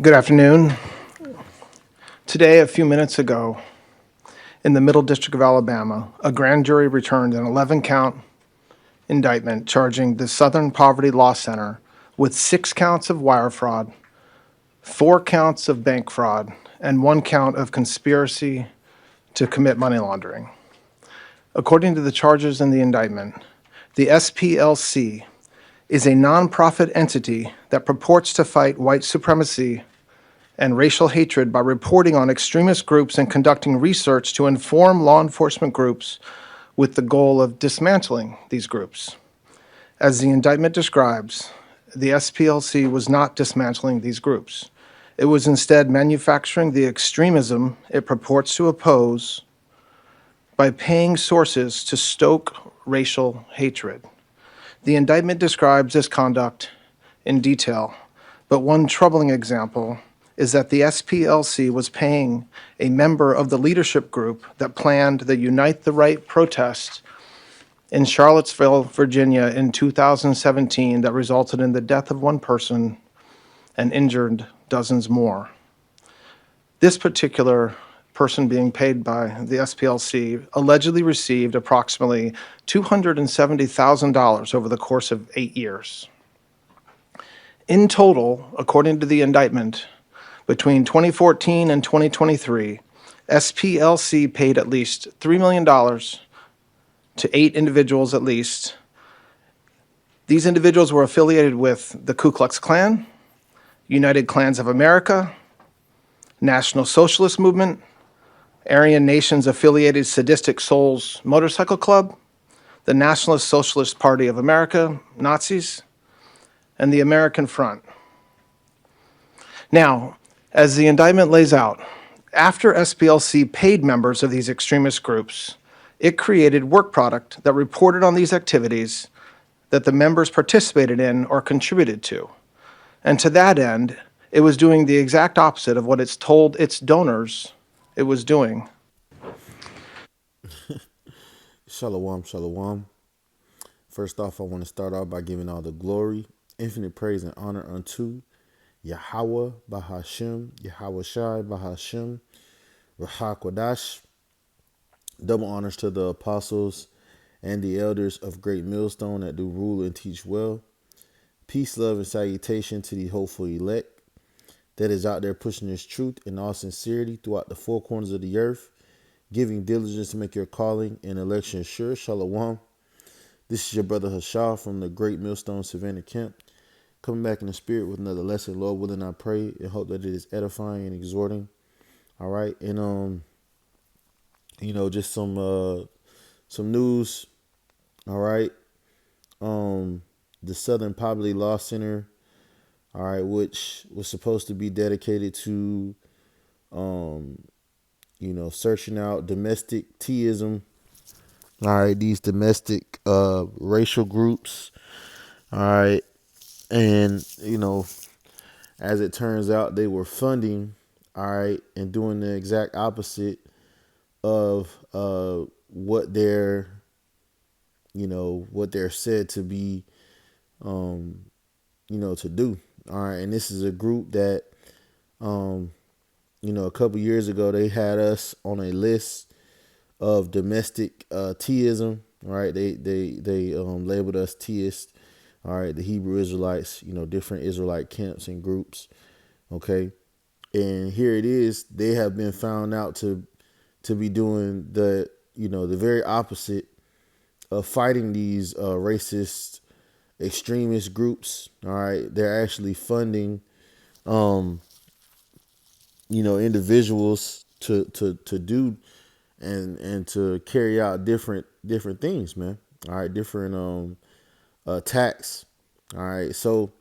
Good afternoon. Today, a few minutes ago, in the Middle District of Alabama, a grand jury returned an 11-count indictment charging the Southern Poverty Law Center with 6 counts of wire fraud, 4 counts of bank fraud, and 1 count of conspiracy to commit money laundering. According to the charges in the indictment, the SPLC is a nonprofit entity that purports to fight white supremacy and racial hatred by reporting on extremist groups and conducting research to inform law enforcement groups with the goal of dismantling these groups. As the indictment describes, the SPLC was not dismantling these groups. It was instead manufacturing the extremism it purports to oppose by paying sources to stoke racial hatred. The indictment describes this conduct in detail, but one troubling example is that the SPLC was paying a member of the leadership group that planned the Unite the Right protest in Charlottesville, Virginia in 2017 that resulted in the death of one person and injured dozens more. This particular person being paid by the SPLC allegedly received approximately $270,000 over the course of 8 years. In total, according to the indictment, between 2014 and 2023, SPLC paid at least $3 million to 8 individuals at least. These individuals were affiliated with the Ku Klux Klan, United Klans of America, National Socialist Movement, Aryan Nations affiliated Sadistic Souls Motorcycle Club, the Nationalist Socialist Party of America, Nazis, and the American Front. Now, as the indictment lays out, after SPLC paid members of these extremist groups, it created work product that reported on these activities that the members participated in or contributed to. And to that end, it was doing the exact opposite of what it's told its donors it was doing. Shalom, shalom. First off, I want to start off by giving all the glory, infinite praise, and honor unto Yahweh Bahashem, Yahweh Shai Bahashem, Rahakwadash. Double honors to the apostles and the elders of Great Millstone that do rule and teach well. Peace, love, and salutation to the hopeful elect that is out there pushing this truth in all sincerity throughout the four corners of the earth, giving diligence to make your calling and election sure. Shalom. This is your brother Hashah from the Great Millstone Savannah Camp, coming back in the spirit with another lesson. Lord willing, I pray and hope that it is edifying and exhorting. All right, and just some news. All right, the Southern Poverty Law Center, all right, which was supposed to be dedicated to, searching out domestic teaism. All right, these domestic racial groups. All right, and as it turns out, they were funding, all right, and doing the exact opposite of what they're said to be, to do. All right, and this is a group that, a couple years ago they had us on a list of domestic teaism. All right, they labeled us teists. All right, the Hebrew Israelites, different Israelite camps and groups. Okay, and here it is. They have been found out to be doing the very opposite of fighting these racist extremist groups. All right, they're actually funding, individuals to do and to carry out different things, man. All right, different attacks. All right, so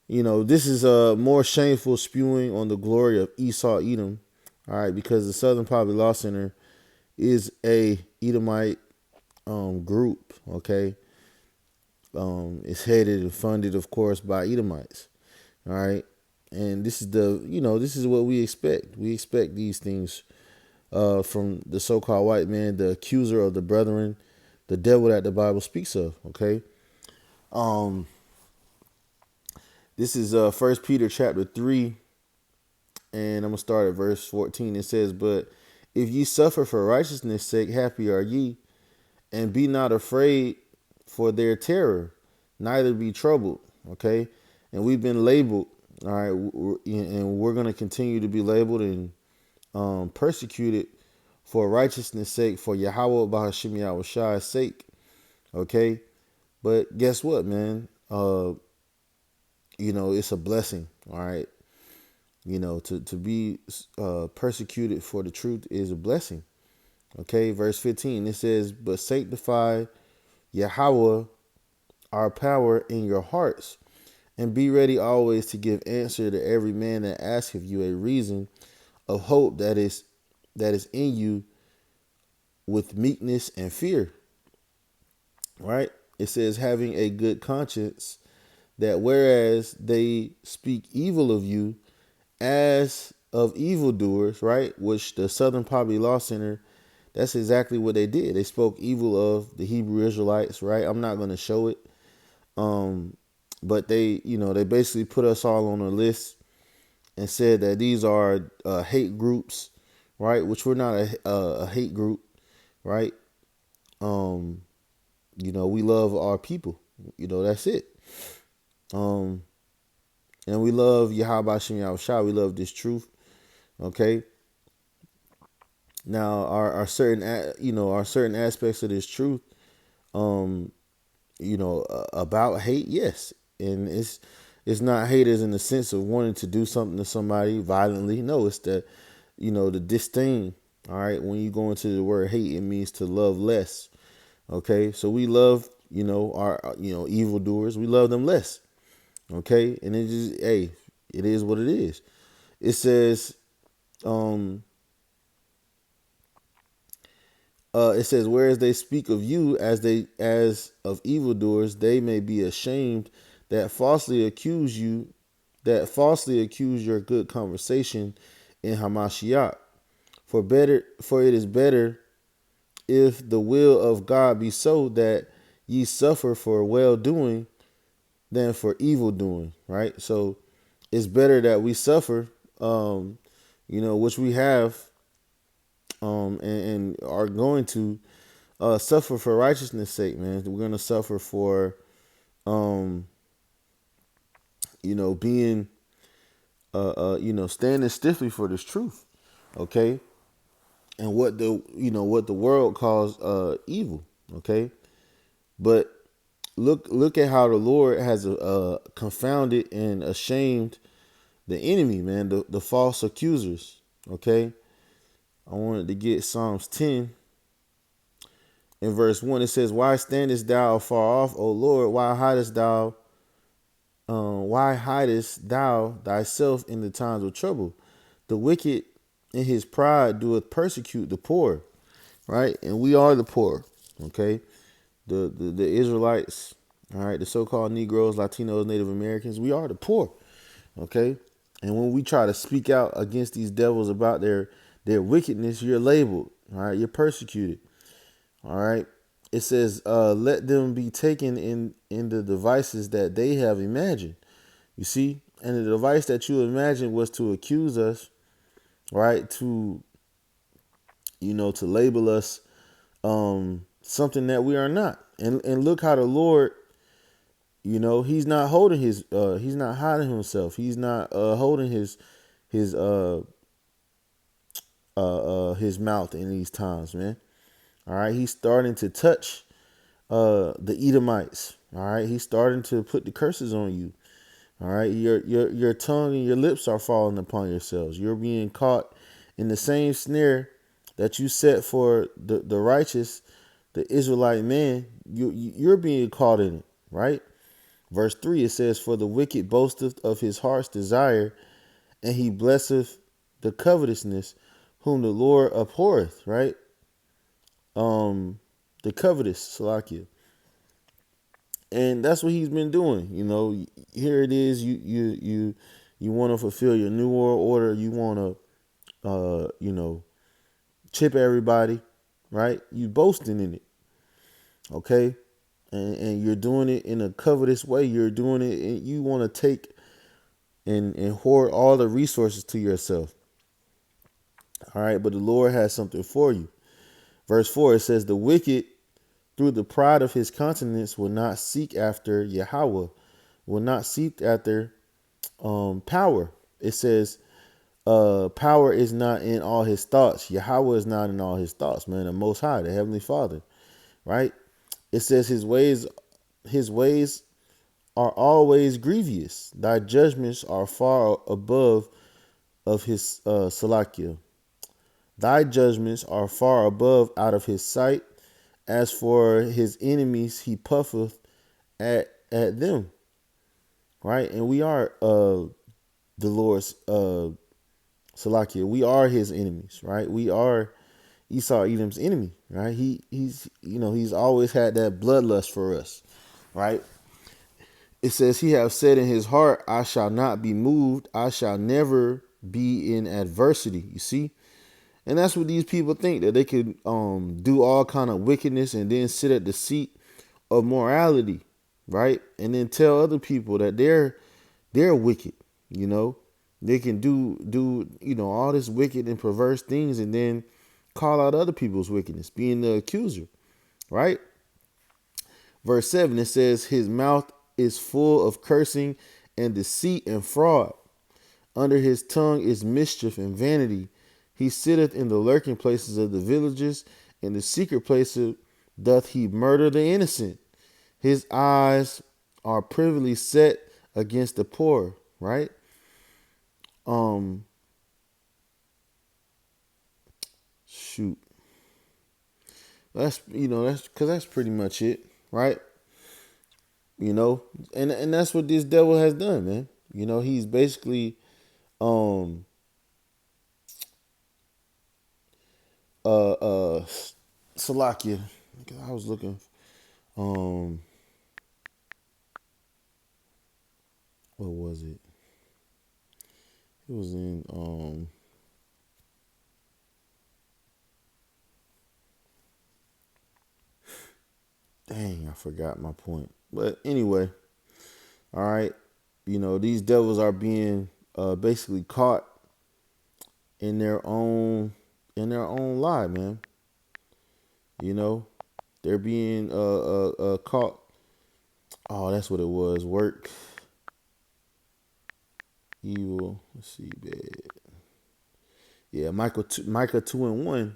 this is a more shameful spewing on the glory of Esau Edom. All right, because the Southern Poverty Law Center is a Edomite group. Okay, it's headed and funded, of course, by Edomites. All right, and this is what we expect. We expect these things from the so-called white man, the accuser of the brethren, the devil that the Bible speaks of. Okay, this is 1 Peter chapter 3, And I'm going to start at verse 14. It says, "But if ye suffer for righteousness' sake, happy are ye, and be not afraid for their terror, neither be troubled." Okay. And we've been labeled. All right. And we're going to continue to be labeled and persecuted for righteousness' sake, for Yahweh Bahashim Yahushai's sake. Okay. But guess what, man? It's a blessing. All right. To be persecuted for the truth is a blessing. Okay. Verse 15, it says, "But sanctify Yahweh our power in your hearts, and be ready always to give answer to every man that asketh you a reason of hope that is in you with meekness and fear." Right? It says, "Having a good conscience, that whereas they speak evil of you as of evildoers," right? Which the Southern Poverty Law Center, that's exactly what they did. They spoke evil of the Hebrew Israelites, right? I'm not going to show it. But they basically put us all on a list and said that these are hate groups, right? Which we're not a hate group, right? We love our people. That's it. Um, and we love Yahweh Shem Yahushua. We love this truth. Okay. Now, our certain aspects of this truth, about hate, yes, and it's not hate as in the sense of wanting to do something to somebody violently. No, it's the disdain. All right, when you go into the word hate, it means to love less. Okay, so we love our evildoers. We love them less. Okay, and it is what it is. It says, whereas they speak of you as of evildoers, they may be ashamed that falsely accuse your good conversation in Hamashiach. For it is better if the will of God be so that ye suffer for well doing than for evil doing. Right? So it's better that we suffer, which we have, and are going to suffer for righteousness' sake, man. We're gonna suffer for, being, standing stiffly for this truth, okay, and what the world calls evil, okay. But look at how the Lord has confounded and ashamed the enemy, man, the false accusers, okay. I wanted to get Psalms 10. In verse 1, it says, "Why standest thou far off, O Lord? Why hidest thou thyself in the times of trouble? The wicked in his pride doeth persecute the poor." Right? And we are the poor. Okay? The Israelites, all right, the so-called Negroes, Latinos, Native Americans, we are the poor. Okay? And when we try to speak out against these devils about their wickedness, you're labeled. All right, you're persecuted. All right. It says, "Let them be taken in the devices that they have imagined." You see, and the device that you imagined was to accuse us, right? To label us something that we are not. And look how the Lord, he's not hiding himself. He's not holding his his mouth in these times, man. All right, he's starting to touch the Edomites. All right, he's starting to put the curses on you. All right, your tongue and your lips are falling upon yourselves. You're being caught in the same snare that you set for the righteous, the Israelite man. You're being caught in it, right? Verse 3, it says, "For the wicked boasteth of his heart's desire, and he blesseth the covetousness, whom the Lord abhorreth," right? The covetous, Salakia. And that's what he's been doing. Here it is. You want to fulfill your new world order. You want to, chip everybody, right? You boasting in it, okay? And you're doing it in a covetous way. You're doing it, and you want to take, and hoard all the resources to yourself. All right, but the Lord has something for you. Verse 4, it says, the wicked through the pride of his countenance will not seek after Yahweh, will not seek after power. It says, power is not in all his thoughts. Yahweh is not in all his thoughts, man. The Most High, the Heavenly Father, right? It says his ways are always grievous. Thy judgments are far above of his salakia. Thy judgments are far above out of his sight. As for his enemies, he puffeth at them. Right? And we are the Lord's salakia. We are his enemies, right? We are Esau Edom's enemy, right? He's always had that bloodlust for us, right? It says he have said in his heart, I shall not be moved. I shall never be in adversity. You see? And that's what these people think, that they could do all kind of wickedness and then sit at the seat of morality, right? And then tell other people that they're wicked, you know. They can do all this wicked and perverse things and then call out other people's wickedness, being the accuser, right? Verse 7, it says, his mouth is full of cursing and deceit and fraud. Under his tongue is mischief and vanity. He sitteth in the lurking places of the villages. In the secret places doth he murder the innocent. His eyes are privily set against the poor, right? Shoot. That's pretty much it, right? You know, and that's what this devil has done, man. He's basically um uh Salakia. I was looking um what was it? It was in dang, I forgot my point. But anyway, all right. These devils are being basically caught in their own lie, man. You know, they're being caught. Oh, that's what it was. Work evil. Let's see, bad. Yeah, Micah 2:1.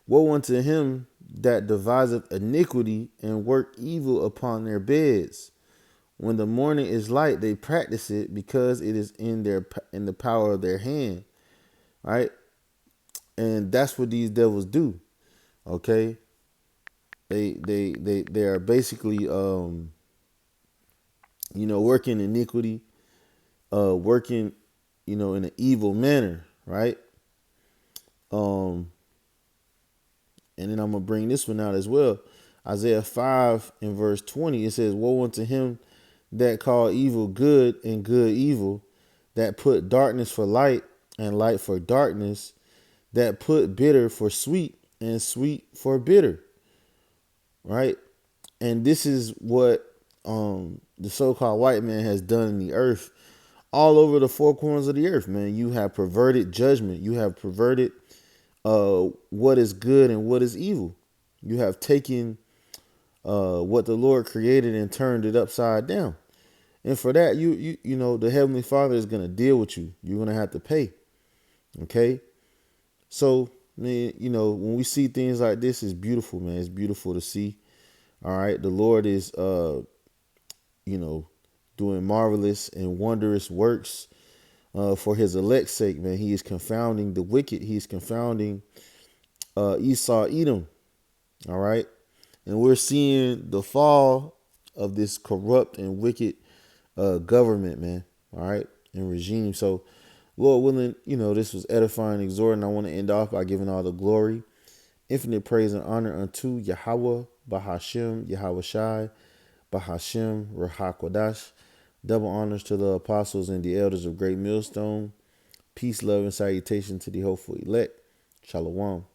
Woe unto him that deviseth iniquity and work evil upon their beds. When the morning is light, they practice it because it is in the power of their hand, right? And that's what these devils do. Okay, they are basically working iniquity, working in an evil manner, right? Um, and then I'm gonna bring this one out as well. Isaiah 5 and verse 20, it says, woe unto him that call evil good and good evil, that put darkness for light and light for darkness, that put bitter for sweet and sweet for bitter, right? And this is what the so-called white man has done in the earth, all over the four corners of the earth, man. You have perverted judgment. You have perverted what is good and what is evil. You have taken what the Lord created and turned it upside down. And for that, the Heavenly Father is going to deal with you. You're going to have to pay. Okay? So, man, when we see things like this, it's beautiful, man. It's beautiful to see. All right? The Lord is, doing marvelous and wondrous works for his elect's sake, man. He is confounding the wicked. He's confounding Esau, Edom. All right? And we're seeing the fall of this corrupt and wicked government, man. All right? And regime. So, Lord willing, this was edifying, exhorting. I want to end off by giving all the glory, infinite praise and honor unto Yahweh, Bahashem, Yahweh Shai, Bahashem, Rahakwadash. Double honors to the apostles and the elders of Great Millstone. Peace, love, and salutation to the hopeful elect. Shalom.